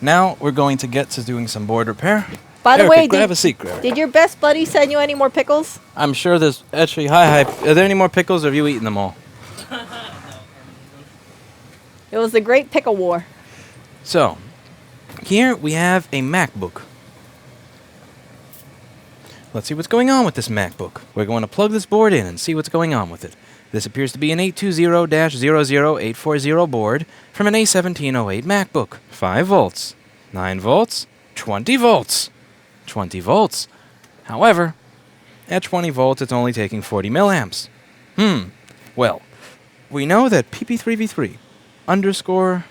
Now we're going to get to doing some board repair. By the Erica, way, grab a seat, grab. did your best buddy send you any more pickles? I'm sure there's actually hi. Are there any more pickles, or have you eaten them all? It was the Great Pickle War. So, here we have a MacBook. Let's see what's going on with this MacBook. We're going to plug this board in and see what's going on with it. This appears to be an 820-00840 board from an A1708 MacBook. 5 volts, 9 volts, 20 volts. 20 volts. However, at 20 volts, it's only taking 40 milliamps. Well, we know that PP3V3 underscore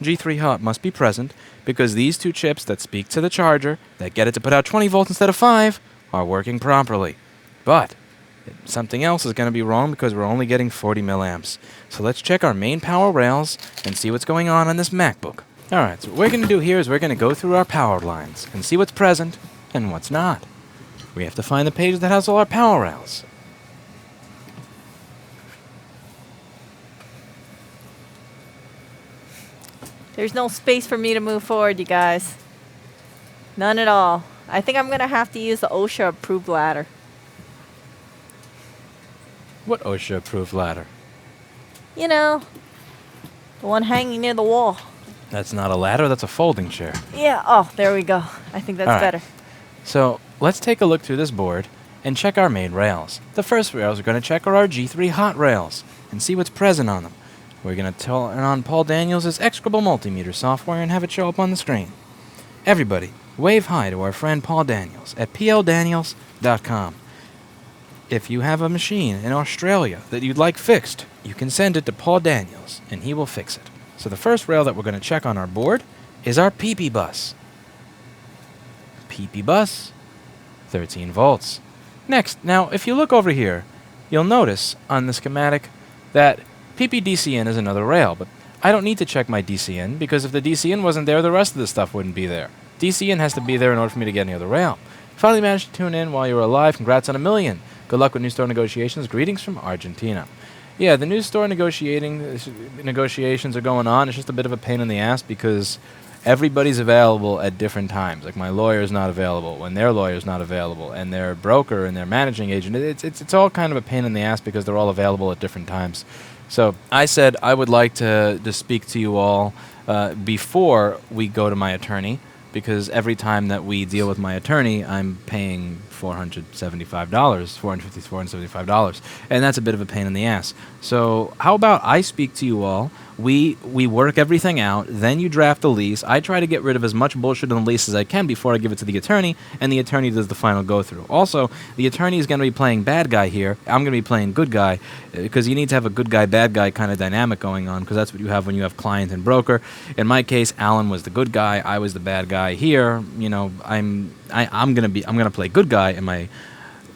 G3 hot must be present because these two chips that speak to the charger that get it to put out 20 volts instead of 5 are working properly. But something else is going to be wrong because we're only getting 40 milliamps. So let's check our main power rails and see what's going on this MacBook. Alright, so what we're going to do here is we're going to go through our power lines and see what's present and what's not. We have to find the page that has all our power rails. There's no space for me to move forward, you guys. None at all. I think I'm going to have to use the OSHA approved ladder. What OSHA approved ladder? You know, the one hanging near the wall. That's not a ladder, that's a folding chair. Yeah, oh, there we go. I think that's better. So let's take a look through this board and check our main rails. The first rails we're going to check are our G3 hot rails and see what's present on them. We're going to turn on Paul Daniels' execrable multimeter software and have it show up on the screen. Everybody, wave hi to our friend Paul Daniels at pldaniels.com. If you have a machine in Australia that you'd like fixed, you can send it to Paul Daniels and he will fix it. So the first rail that we're going to check on our board is our PP bus. PP bus, 13 volts. Next, now if you look over here, you'll notice on the schematic that PPDCN is another rail, but I don't need to check my DCN because if the DCN wasn't there, the rest of the stuff wouldn't be there. DCN has to be there in order for me to get any other rail. Finally managed to tune in while you were alive. Congrats on 1 million. Good luck with new store negotiations. Greetings from Argentina. Yeah, the new store negotiations are going on. It's just a bit of a pain in the ass because everybody's available at different times. Like my lawyer's not available when their lawyer's not available, and their broker and their managing agent. It's all kind of a pain in the ass because they're all available at different times. So I said I would like to speak to you all before we go to my attorney, because every time that we deal with my attorney, I'm paying $475, and that's a bit of a pain in the ass. So how about I speak to you all, we work everything out, then you draft the lease, I try to get rid of as much bullshit in the lease as I can before I give it to the attorney, and the attorney does the final go-through. Also, the attorney is going to be playing bad guy here, I'm going to be playing good guy, because you need to have a good guy, bad guy kind of dynamic going on, because that's what you have when you have client and broker. In my case, Alan was the good guy, I was the bad guy. Here, you know, I'm going to play good guy, and my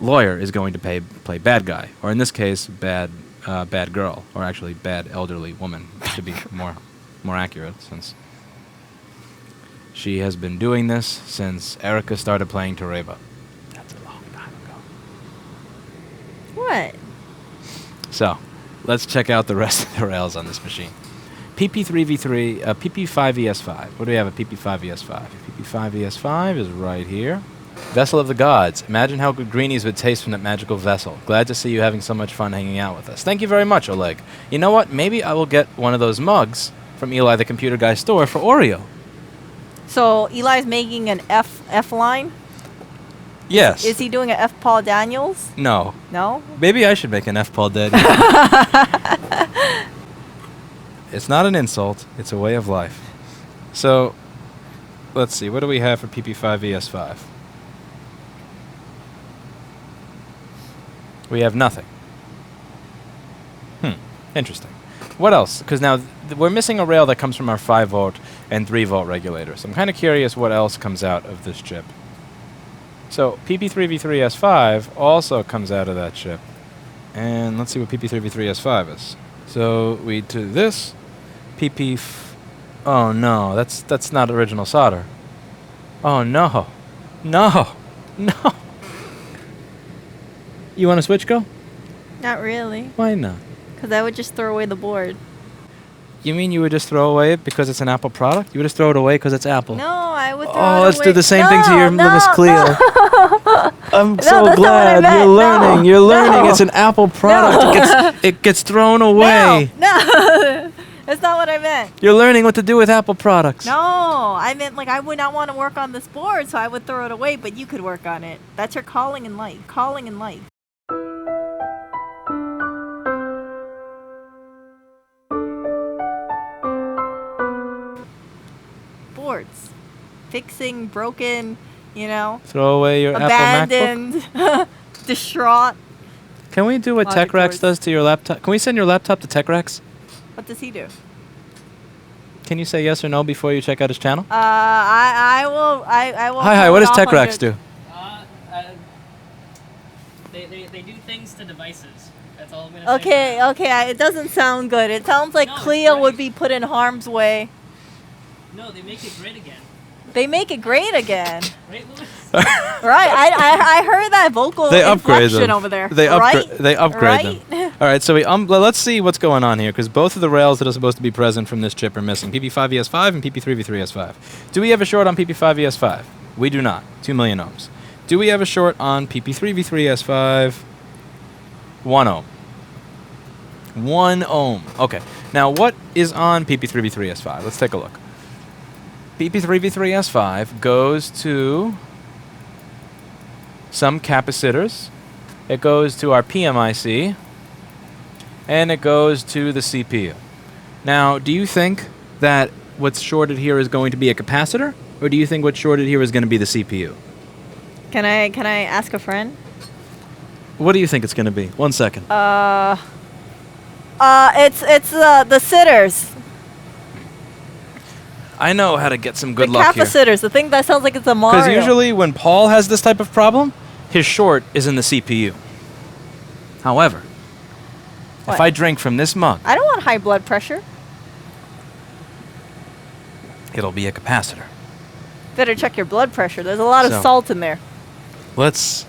lawyer is going to play bad guy, or in this case, bad girl, or actually bad elderly woman, to be more accurate, since she has been doing this since Erica started playing Tereba. That's a long time ago. What? So, let's check out the rest of the rails on this machine. PP3V3, PP5ES5. What do we have at PP5ES5? PP5ES5 is right here. Vessel of the Gods. Imagine how good greenies would taste from that magical vessel. Glad to see you having so much fun hanging out with us. Thank you very much, Oleg. You know what? Maybe I will get one of those mugs from Eli the Computer Guy store for Oreo. So Eli's making an F line? Yes. Is he doing an F Paul Daniels? No. No? Maybe I should make an F Paul Daniels. It's not an insult. It's a way of life. So, let's see. What do we have for PP5ES5? We have nothing. Interesting. What else? Because now we're missing a rail that comes from our 5 volt and 3 volt regulators. I'm kind of curious what else comes out of this chip. So PP3V3S5 also comes out of that chip. And let's see what PP3V3S5 is. So we do this. Oh no, that's not original solder. Oh no. No. No. You want to switch go? Not really. Why not? Because I would just throw away the board. You mean you would just throw away it because it's an Apple product? You would just throw it away because it's Apple? No, I would throw it Oh, let's away. do the same thing to your No, Miss Cleo. no. I'm No, so that's not what I glad meant. you're learning. No. You're learning. No. It's an Apple product. It gets thrown away. No. That's not what I meant. You're learning what to do with Apple products. No, I meant like I would not want to work on this board, so I would throw it away, but you could work on it. That's your calling in life. Calling in life. Boards. Fixing, broken, you know, Throw away your Apple MacBook. abandoned, distraught. Can we do what Logic TechRex doors. does to your laptop? Can we send your laptop to TechRex? What does he do? Can you say yes or no before you check out his channel? I will. Hi. What does hold off on TechRex good- do? They do things to devices. That's all I'm gonna say. Okay. It doesn't sound good. It sounds like No, it's Cleo would great. be put in harm's way. No, they make it great again. They make it great again. Right, Louis? Right. I heard that vocal They upgrade inflection them. over there. They right? They upgrade them. All right, so let's see what's going on here, because both of the rails that are supposed to be present from this chip are missing. PP5ES5 and PP3V3S5. Do we have a short on PP5ES5? We do not. 2 million ohms. Do we have a short on PP3V3S5? 1 ohm. 1 ohm. Okay. Now, what is on PP3V3S5? Let's take a look. PP3V3S5 goes to some capacitors. It goes to our PMIC. And it goes to the CPU. Now, do you think that what's shorted here is going to be a capacitor? Or do you think what's shorted here is going to be the CPU? Can I ask a friend? What do you think it's going to be? 1 second. It's the sitters. I know how to get some good the luck here. capacitors. The thing that sounds like it's a Mario. Because usually when Paul has this type of problem, his short is in the CPU. However, What? if I drink from this mug, I don't want high blood pressure. it'll be a capacitor. Better check your blood pressure. There's a lot of So- salt in there. Let's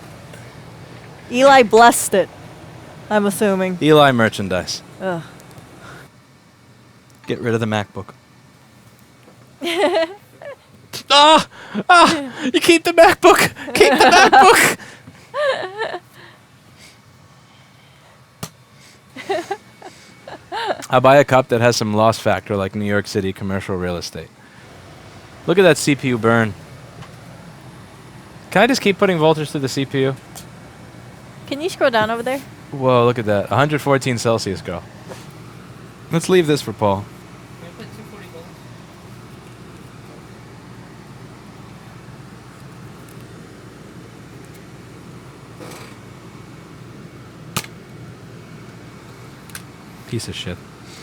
Eli blessed it. I'm assuming. Eli merchandise. Ugh. Get rid of the MacBook. You keep the MacBook. Keep the MacBook. I buy a cup that has some loss factor like New York City commercial real estate. Look at that CPU burn. Can I just keep putting voltage through the CPU? Can you scroll down over there? Whoa, look at that. 114 Celsius, girl. Let's leave this for Paul. Can I put 240 volts? Piece of shit.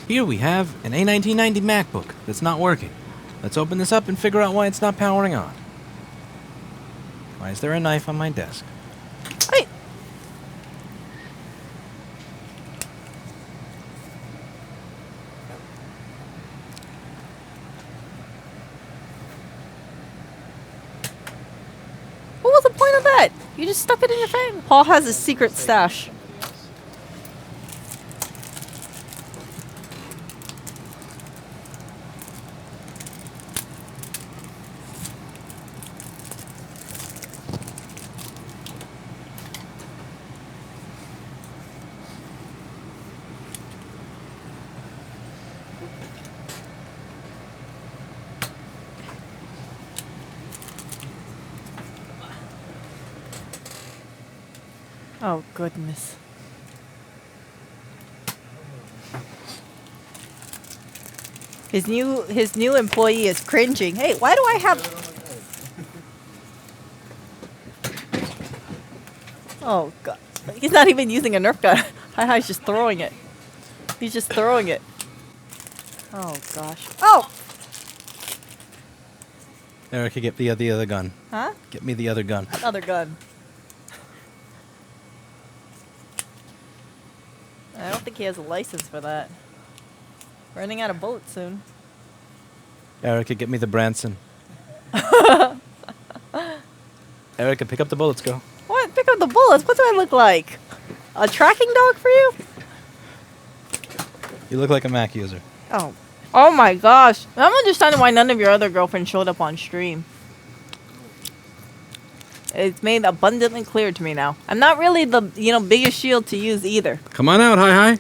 Here we have an A1990 MacBook that's not working. Let's open this up and figure out why it's not powering on. Why is there a knife on my desk? Wait. What was the point of that? You just stuck it in your thing. Paul has a secret stash. Oh, goodness. His new employee is cringing. Hey, why do I have... Oh, God. He's not even using a Nerf gun. He's just throwing it. He's just throwing it. Oh, gosh. Oh! Erica, get the other gun. Huh? Get me the other gun. Another gun. I don't think he has a license for that. Running out of bullets soon. Erica, get me the Branson. Erica, pick up the bullets, go. What? Pick up the bullets? What do I look like? A tracking dog for you? You look like a Mac user. Oh, Oh my gosh. I'm understanding why none of your other girlfriends showed up on stream. It's made abundantly clear to me now. I'm not really the, biggest shield to use either. Come on out, hi.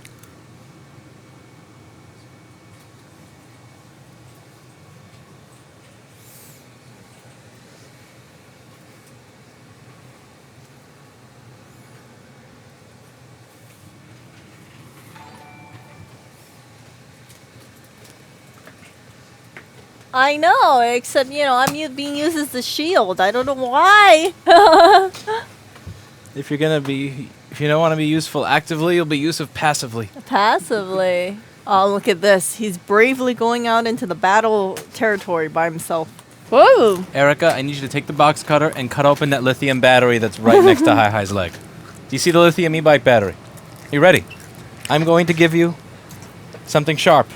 I know, except, I'm being used as the shield. I don't know why. If you don't want to be useful actively, you'll be useful passively. Passively. Oh, look at this. He's bravely going out into the battle territory by himself. Whoa! Erica, I need you to take the box cutter and cut open that lithium battery that's right next to Hi's leg. Do you see the lithium e-bike battery? You ready? I'm going to give you something sharp,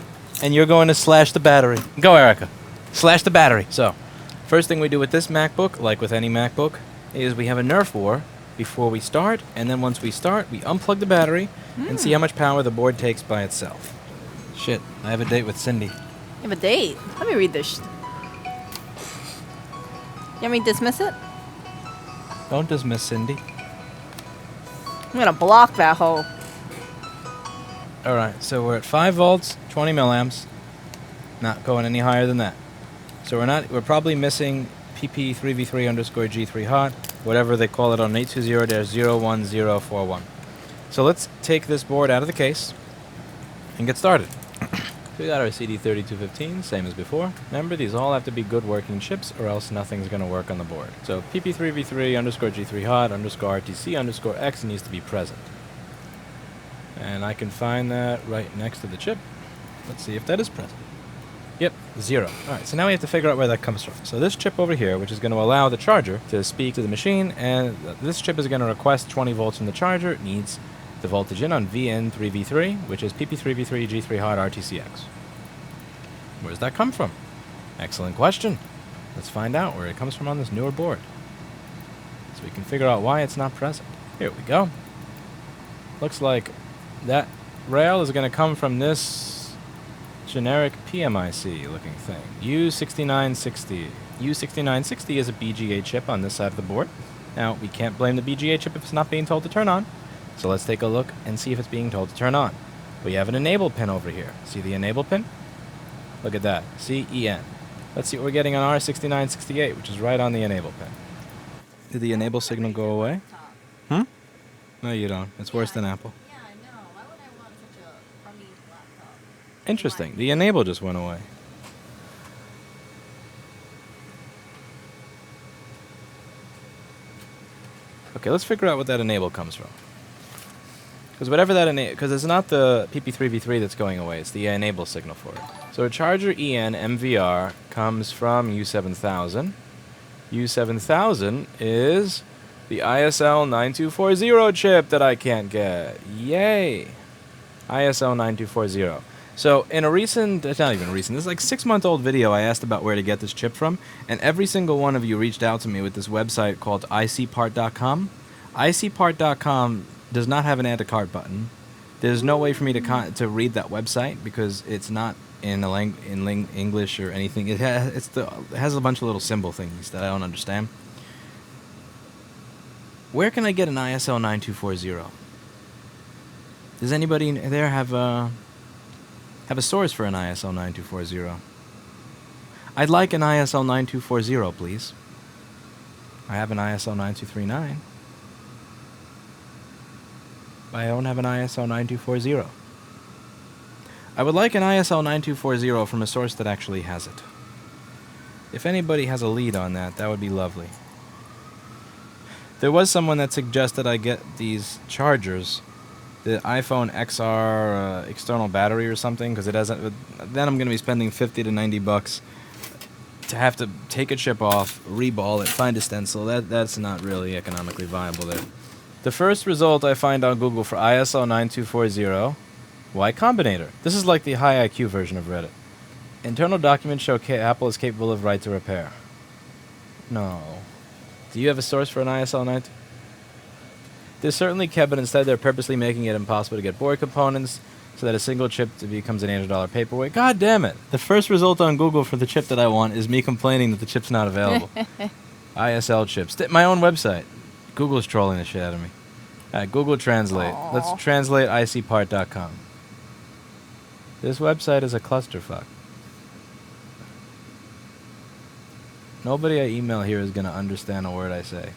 and you're going to slash the battery. Go, Erica. Slash the battery. So, first thing we do with this MacBook, like with any MacBook, is we have a Nerf war before we start, and then once we start, we unplug the battery and see how much power the board takes by itself. Shit, I have a date with Cindy. You have a date? Let me read this. You want me to dismiss it? Don't dismiss Cindy. I'm gonna block that hole. Alright, so we're at 5 volts, 20 milliamps. Not going any higher than that. So we're probably missing PP3v3 underscore G3 hot, whatever they call it on 820-01041. So let's take this board out of the case and get started. We got our CD3215, same as before. Remember, these all have to be good working chips or else nothing's going to work on the board. So PP3v3 underscore G3 hot underscore RTC underscore X needs to be present. And I can find that right next to the chip. Let's see if that is present. Yep, 0. Alright, so now we have to figure out where that comes from. So this chip over here, which is going to allow the charger to speak to the machine, and this chip is going to request 20 volts from the charger. It needs the voltage in on VN3V3, which is PP3V3 G3 hot RTCX. Where does that come from? Excellent question. Let's find out where it comes from on this newer board, so we can figure out why it's not present. Here we go. Looks like that rail is going to come from this generic PMIC looking thing. U6960. U6960 is a BGA chip on this side of the board. Now, we can't blame the BGA chip if it's not being told to turn on. So let's take a look and see if it's being told to turn on. We have an enable pin over here. See the enable pin? Look at that. CEN. Let's see what we're getting on R6968, which is right on the enable pin. Did the enable signal go away? No, you don't. It's worse than Apple. Yeah, I know. Why would I want such a crummy laptop? Interesting. The enable just went away. Okay, let's figure out what that enable comes from. Because whatever that because it's not the PP3v3 that's going away, it's the enable signal for it. So a charger EN MVR comes from U7000. U7000 is the ISL9240 chip that I can't get. Yay! ISL9240. So in a recent, it's not even recent, this is like 6-month-old video I asked about where to get this chip from, and every single one of you reached out to me with this website called icpart.com. icpart.com does not have an add to cart button. There's no way for me to read that website because it's not in English or anything. It has a bunch of little symbol things that I don't understand. Where can I get an ISL9240? Does anybody there have a source for an ISL9240? I'd like an ISL9240, please. I have an ISL9239. But I don't have an ISL9240. I would like an ISL9240 from a source that actually has it. If anybody has a lead on that, that would be lovely. There was someone that suggested I get these chargers, the iPhone XR external battery or something, because it doesn't. Then I'm going to be spending $50 to $90 to have to take a chip off, reball it, find a stencil. That's not really economically viable there. The first result I find on Google for ISL9240, Y Combinator. This is like the high IQ version of Reddit. Internal documents show Apple is capable of right to repair. No. Do you have a source for an ISL92? There's certainly Kevin. Instead, they're purposely making it impossible to get board components. so that a single chip becomes an $800 paperweight. God damn it. The first result on Google for the chip that I want is me complaining that the chip's not available. ISL chips. My own website. Google's trolling the shit out of me. All right, Google Translate. Aw. Let's translate icpart.com. This website is a clusterfuck. Nobody I email here is going to understand a word I say.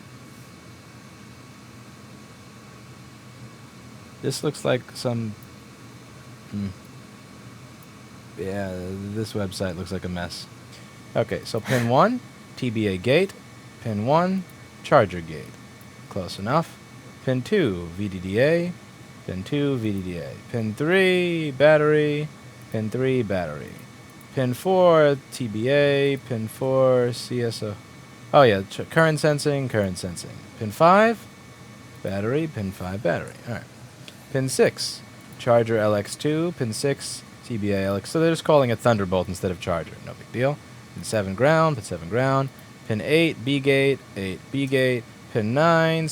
This looks like some... Yeah, this website looks like a mess. Okay, so pin 1, TBA gate. Pin 1, charger gate. Close enough. Pin 2, VDDA. Pin 2, VDDA. Pin 3, battery. Pin 3, battery. Pin 4, TBA. Pin 4, CSO. Oh yeah, current sensing, current sensing. Pin 5, battery. Pin 5, battery. Alright. Pin 6, charger LX2. Pin 6, TBA LX. So they're just calling it Thunderbolt instead of charger. No big deal. Pin 7, ground. Pin 7, ground. Pin 8, B gate. 8, B gate. Pin 9,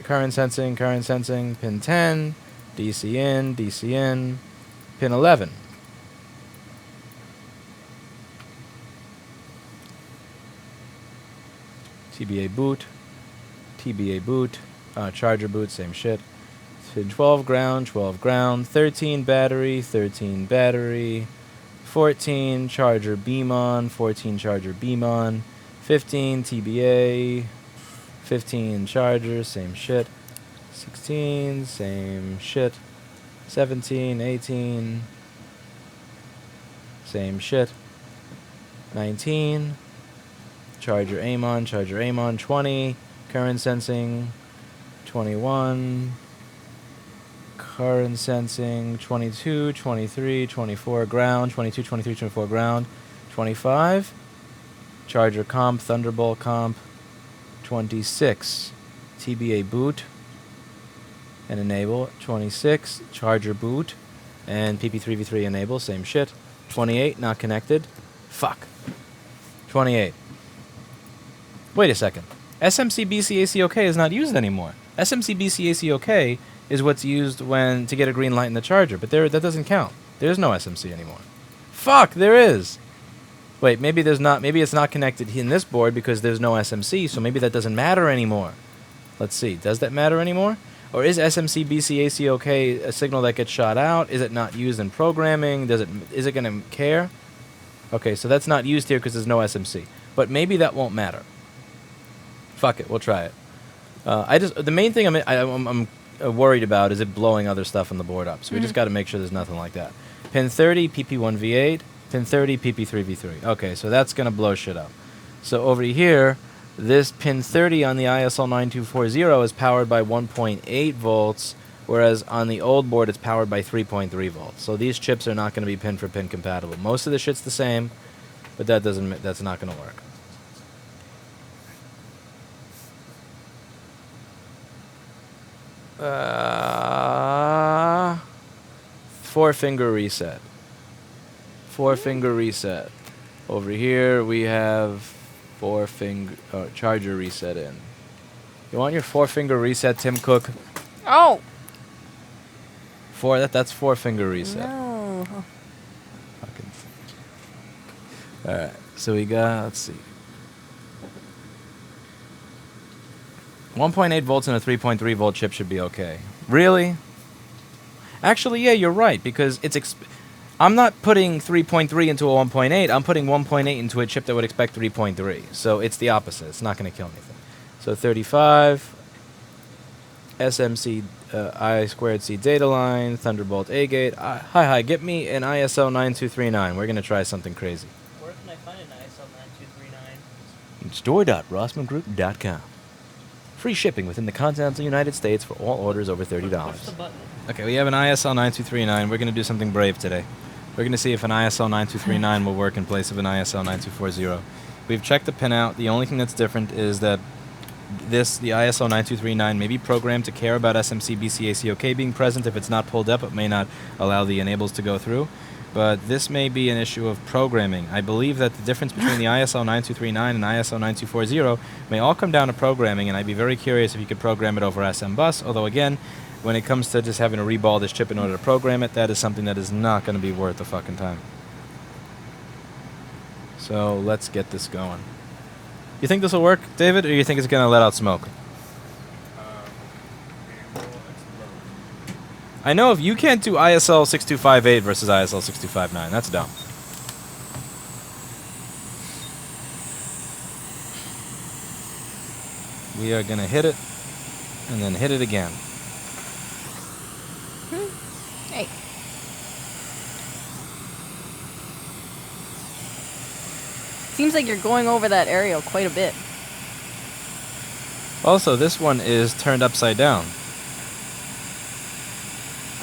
current sensing, current sensing. Pin 10, DC in, DC in. Pin 11. TBA boot. TBA boot. Charger boot, same shit. Pin 12 ground, 12 ground. 13 battery, 13 battery. 14 charger beam on, 14 charger beam on. 15 TBA. 15 charger, same shit. 16, same shit. 17, 18, same shit. 19, charger aim on, charger aim on. 20, current sensing. 21, current sensing. 22, 23, 24, ground. 22, 23, 24, ground. 25, charger comp, Thunderbolt comp. 26, TBA boot and enable. 26, charger boot and PP3v3 enable, same shit. 28, not connected. Fuck. 28. Wait a second. SMC BCACOK is not used anymore. SMC BCACOK is what's used when to get a green light in the charger, but that doesn't count. There's no SMC anymore. Fuck, there is. Wait, maybe there's not. Maybe it's not connected in this board because there's no SMC, so maybe that doesn't matter anymore. Let's see. Does that matter anymore? Or is SMC BCACOK a signal that gets shot out? Is it not used in programming? Is it going to care? Okay, so that's not used here because there's no SMC. But maybe that won't matter. Fuck it, we'll try it. The main thing I'm worried about is it blowing other stuff on the board up. So we just got to make sure there's nothing like that. Pin 30, PP1V8. Pin 30, PP3V3. Okay, so that's going to blow shit up. So over here, this pin 30 on the ISL9240 is powered by 1.8 volts, whereas on the old board it's powered by 3.3 volts. So these chips are not going to be pin for pin compatible. Most of the shit's the same, but that's not going to work. Four-finger reset. Four-finger reset. Over here we have four-finger charger reset in. You want your four-finger reset, Tim Cook? Oh! That's four-finger reset. No. Fucking. All right. So we got. Let's see. 1.8 volts and a 3.3 volt chip should be okay. Really? Actually, yeah, you're right because it's. I'm not putting 3.3 into a 1.8. I'm putting 1.8 into a chip that would expect 3.3. So it's the opposite. It's not going to kill anything. So 35, SMC I2C data line, Thunderbolt A gate. Hi, get me an ISL9239. We're going to try something crazy. Where can I find an ISL9239? Store.rossmangroup.com. Free shipping within the continental United States for all orders over $30. Push the button. Okay, we have an ISL9239. We're going to do something brave today. We're going to see if an ISL9239 will work in place of an ISL9240. We've checked the pinout. The only thing that's different is that the ISL9239 may be programmed to care about SMC BCACOK being present. If it's not pulled up, it may not allow the enables to go through. But this may be an issue of programming. I believe that the difference between the ISL9239 and ISL9240 may all come down to programming, and I'd be very curious if you could program it over SM bus, although again, when it comes to just having to reball this chip in order to program it, that is something that is not going to be worth the fucking time. So let's get this going. You think this will work, David, or you think it's going to let out smoke? I know if you can't do ISL 6258 versus ISL 6259, that's dumb. We are going to hit it, and then hit it again. Hey. Seems like you're going over that aerial quite a bit. Also, this one is turned upside down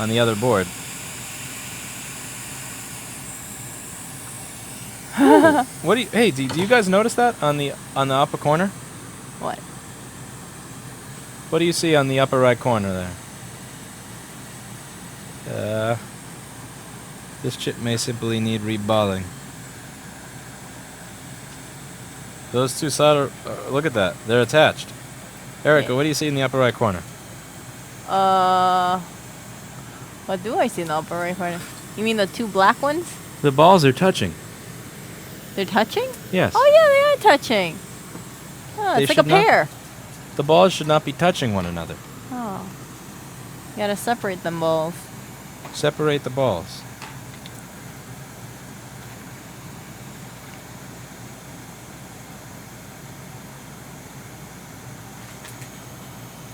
on the other board. Ooh, what do you? Hey, do you guys notice that on the upper corner? What? What do you see on the upper right corner there? This chip may simply need reballing. Those two solder. Look at that. They're attached. Erica, what do you see in the upper right corner? What do I see in the upper right corner? You mean the two black ones? The balls are touching. They're touching? Yes. Oh yeah, they are touching. Oh, They it's like a should not- pair. The balls should not be touching one another. Oh. You gotta separate them balls. Separate the balls.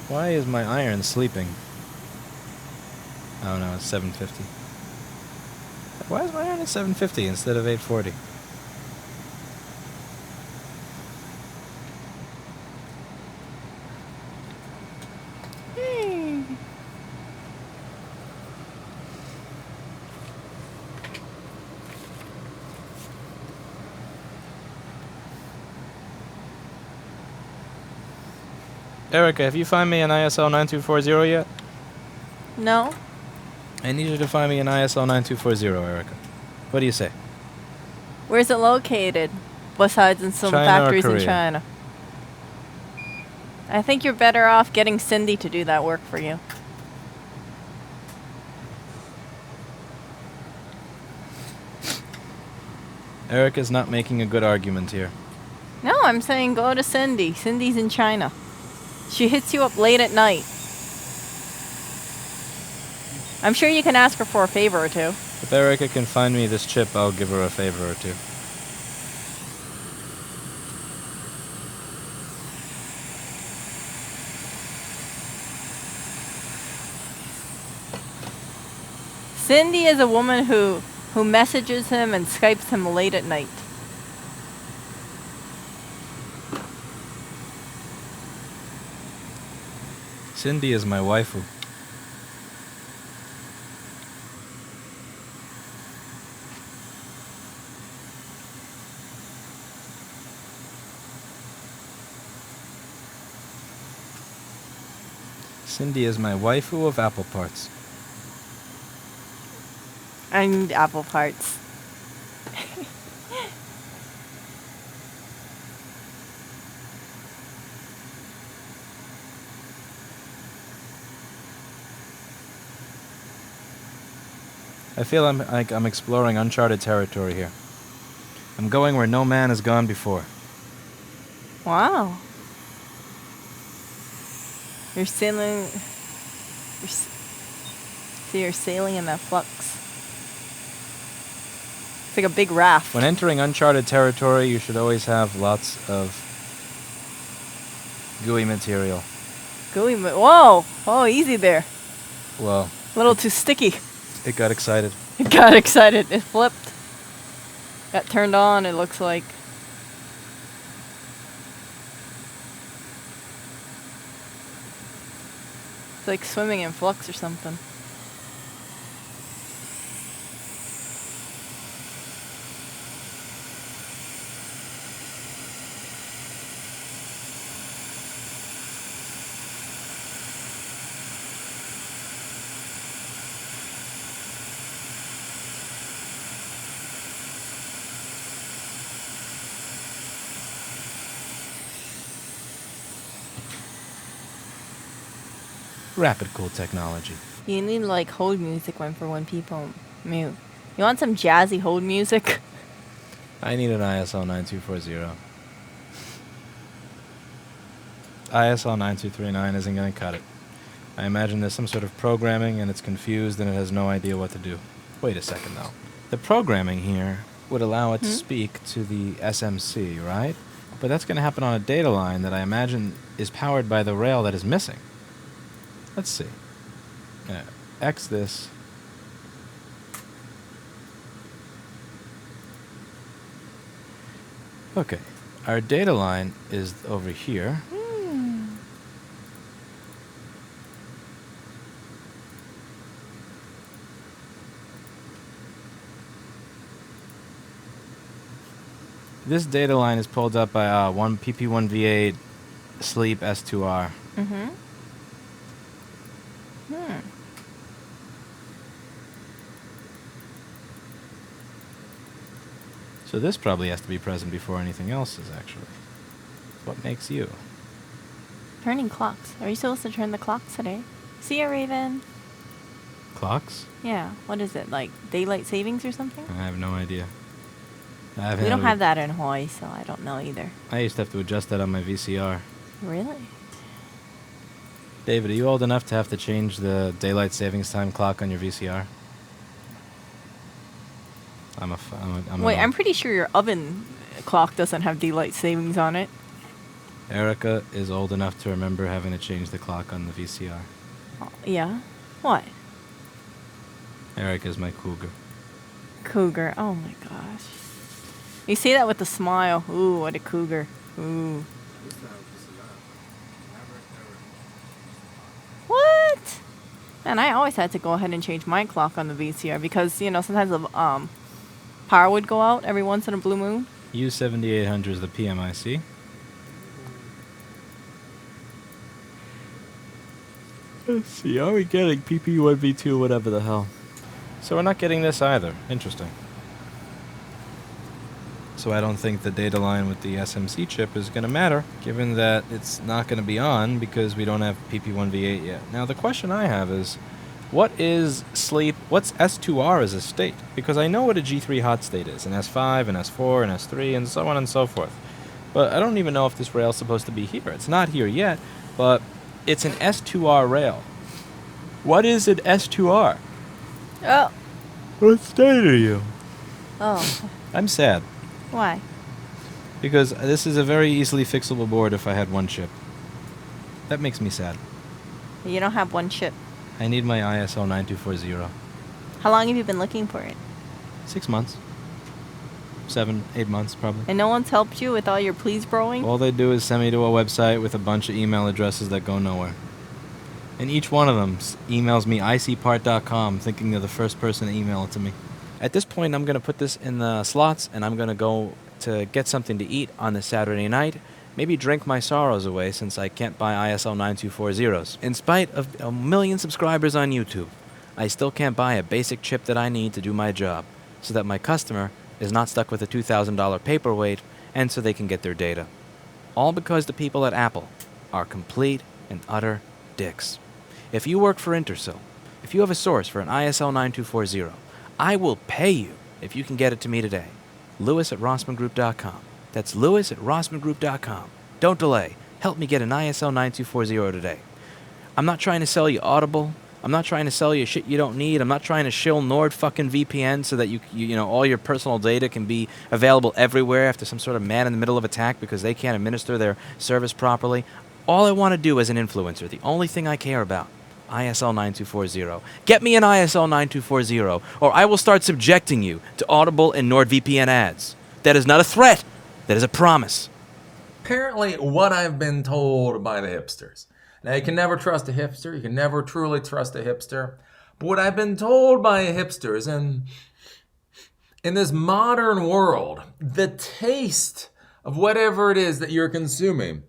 Why is my iron sleeping? Oh no, it's 750. Why is my iron at 750 instead of 840? Erica, have you found me an ISL 9240 yet? No? I need you to find me an ISL 9240, Erica. What do you say? Where's it located? Besides in some China or factories in Korea? China. I think you're better off getting Cindy to do that work for you. Erica's not making a good argument here. No, I'm saying go to Cindy. Cindy's in China. She hits you up late at night. I'm sure you can ask her for a favor or two. If Erica can find me this chip, I'll give her a favor or two. Cindy is a woman who messages him and Skypes him late at night. Cindy is my waifu. Cindy is my waifu of apple parts. I need apple parts. I feel I'm exploring uncharted territory here. I'm going where no man has gone before. Wow. You're sailing. You're sailing in that flux. It's like a big raft. When entering uncharted territory, you should always have lots of gooey material. Gooey. Whoa! Oh, easy there. Well, A little too sticky. it got excited. It got excited. It flipped. Got turned on, it looks like. It's like swimming in flux or something. Rapid cool technology. You need like hold music for when people mute. You want some jazzy hold music? I need an ISL9240. ISL9239 isn't going to cut it. I imagine there's some sort of programming and it's confused and it has no idea what to do. Wait a second though. The programming here would allow it to speak to the SMC, right? But that's going to happen on a data line that I imagine is powered by the rail that is missing. Let's see. X this. Okay. Our data line is over here. This data line is pulled up by one PP1V8 Sleep S2R. So this probably has to be present before anything else is actually. What makes you? Turning clocks. Are you supposed to turn the clocks today? See ya, Raven. Clocks? Yeah. What is it? Like daylight savings or something? I have no idea. We don't have that in Hawaii, so I don't know either. I used to have to adjust that on my VCR. Really? David, are you old enough to have to change the daylight savings time clock on your VCR? Wait, I'm pretty sure your oven clock doesn't have daylight savings on it. Erica is old enough to remember having to change the clock on the VCR. Yeah? What? Erica's my cougar. Cougar. Oh my gosh. You say that with a smile. Ooh, what a cougar. Ooh. What? And I always had to go ahead and change my clock on the VCR because, you know, sometimes the power would go out every once in a blue moon. U7800 is the PMIC. Let's see, are we getting PP1V2, whatever the hell? So we're not getting this either. Interesting. So I don't think the data line with the SMC chip is going to matter, given that it's not going to be on because we don't have PP1V8 yet. Now the question I have is, what is sleep? What's S2R as a state? Because I know what a G3 hot state is, an S5, an S4, an S3, and so on and so forth. But I don't even know if this rail is supposed to be here. It's not here yet, but it's an S2R rail. What is an S2R? Oh. What state are you? Oh. I'm sad. Why? Because this is a very easily fixable board if I had one chip. That makes me sad. You don't have one chip. I need my ISL9240. How long have you been looking for it? 6 months. 7, 8 months probably. And no one's helped you with all your please broing? All they do is send me to a website with a bunch of email addresses that go nowhere. And each one of them emails me icpart.com thinking they're the first person to email it to me. At this point, I'm going to put this in the slots, and I'm going to go to get something to eat on this Saturday night. Maybe drink my sorrows away since I can't buy ISL9240s. In spite of 1 million subscribers on YouTube, I still can't buy a basic chip that I need to do my job so that my customer is not stuck with a $2,000 paperweight and so they can get their data. All because the people at Apple are complete and utter dicks. If you work for Intersil, if you have a source for an ISL9240, I will pay you if you can get it to me today. Lewis@rossmangroup.com. That's Lewis@rossmangroup.com. Don't delay. Help me get an ISL9240 today. I'm not trying to sell you Audible. I'm not trying to sell you shit you don't need. I'm not trying to shill Nord fucking VPN so that you know all your personal data can be available everywhere after some sort of man-in-the-middle of attack because they can't administer their service properly. All I want to do as an influencer, the only thing I care about, ISL9240. Get me an ISL9240, or I will start subjecting you to Audible and NordVPN ads. That is not a threat. That is a promise. Apparently, what I've been told by the hipsters. Now, you can never trust a hipster. You can never truly trust a hipster. But what I've been told by hipsters, and in this modern world, the taste of whatever it is that you're consuming,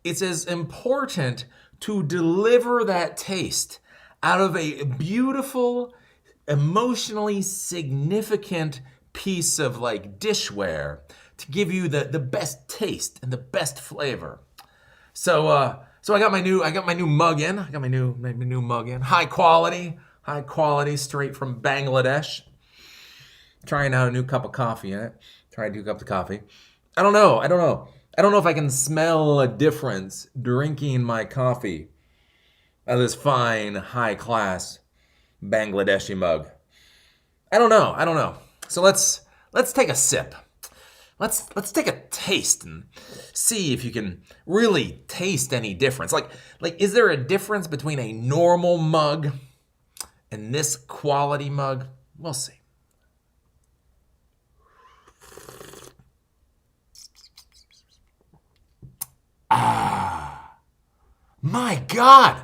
it's as important to deliver that taste out of a beautiful, emotionally significant piece of like dishware to give you the best taste and the best flavor. So So I got my new mug in. I got my new mug in. High quality, straight from Bangladesh. Trying out a new cup of coffee in it. Trying a new cup of coffee. I don't know if I can smell a difference drinking my coffee out of this fine, high-class Bangladeshi mug. I don't know. So let's take a sip. Let's take a taste and see if you can really taste any difference. Like is there a difference between a normal mug and this quality mug? We'll see. My God!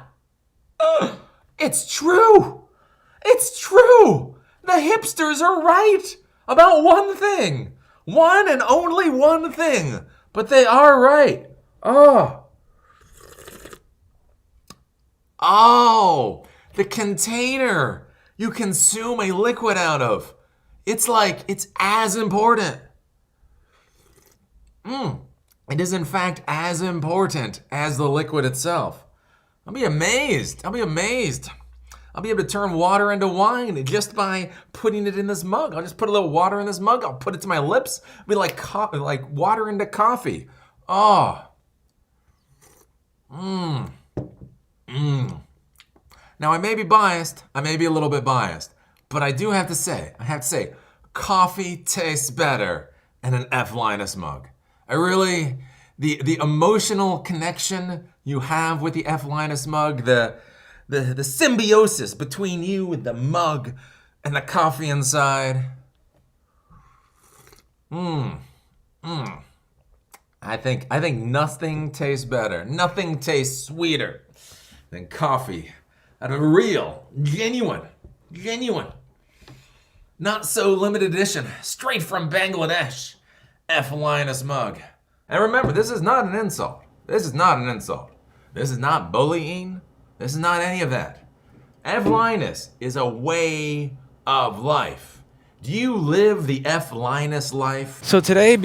It's true! It's true! The hipsters are right about one thing. One and only one thing. But they are right. Oh, the container you consume a liquid out of. It's as important. It is in fact as important as the liquid itself. I'll be amazed. I'll be able to turn water into wine just by putting it in this mug. I'll just put a little water in this mug. I'll put it to my lips. It'll be like water into coffee. Oh. Now I may be biased. I may be a little bit biased. But I have to say, coffee tastes better in an F- mug. The emotional connection you have with the F- mug, the symbiosis between you and the mug and the coffee inside. I think nothing tastes better. Nothing tastes sweeter than coffee out of a real, genuine, not so limited edition, straight from Bangladesh, F- mug. And remember, this is not an insult. This is not bullying. This is not any of that. F- is a way of life. Do you live the F- life? So today,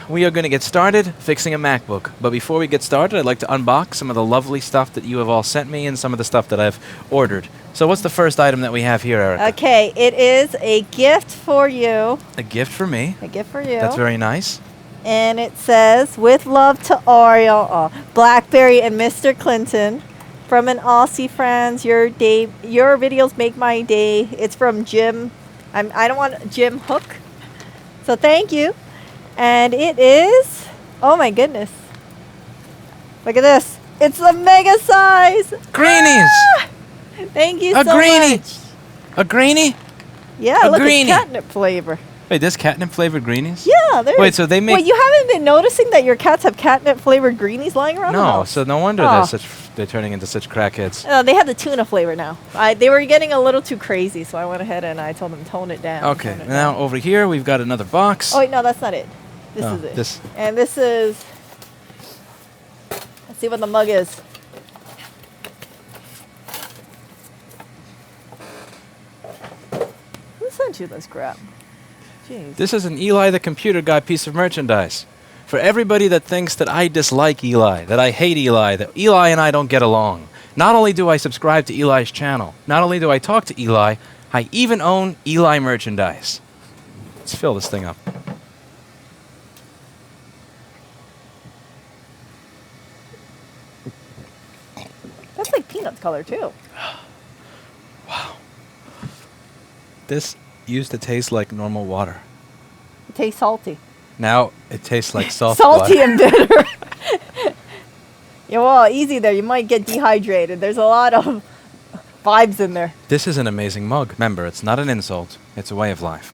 we are going to get started fixing a MacBook. But before we get started, I'd like to unbox some of the lovely stuff that you have all sent me and some of the stuff that I've ordered. So what's the first item that we have here, Erica? Okay, it is a gift for you. A gift for me. A gift for you. That's very nice. And it says, with love to Ariel, Blackberry and Mr. Clinton. From an Aussie friends, your videos make my day. It's from Jim. I don't want Jim Hook. So thank you. And it is, oh my goodness. Look at this. It's a mega size. Greenies. Ah! Thank you so greenie. much. A greenie? Yeah, A look, greenie. it's catnip flavor. Wait, there's catnip flavored greenies? Yeah, there. Wait, so they make... Wait, you haven't been noticing that your cats have catnip flavored greenies lying around the No, house? so no wonder Oh. they're turning into such crackheads. They have the tuna flavor now. They were getting a little too crazy, so I went ahead and I told them tone it down. Okay, tone it now down. over here we've got another box. Oh wait, no, that's not it. This Oh, is it. this- And this is. Let's see what the mug is. Who sent you this crap? Jeez. This is an Eli the Computer Guy piece of merchandise. For everybody that thinks that I dislike Eli, that I hate Eli, that Eli and I don't get along. Not only do I subscribe to Eli's channel, not only do I talk to Eli, I even own Eli merchandise. Let's fill this thing up. That's like peanut color too. This used to taste like normal water. It tastes salty. Now it tastes like soft Salty water. and bitter. Yeah, well, easy there. You might get dehydrated. There's a lot of vibes in there. This is an amazing mug. Remember, it's not an insult. It's a way of life.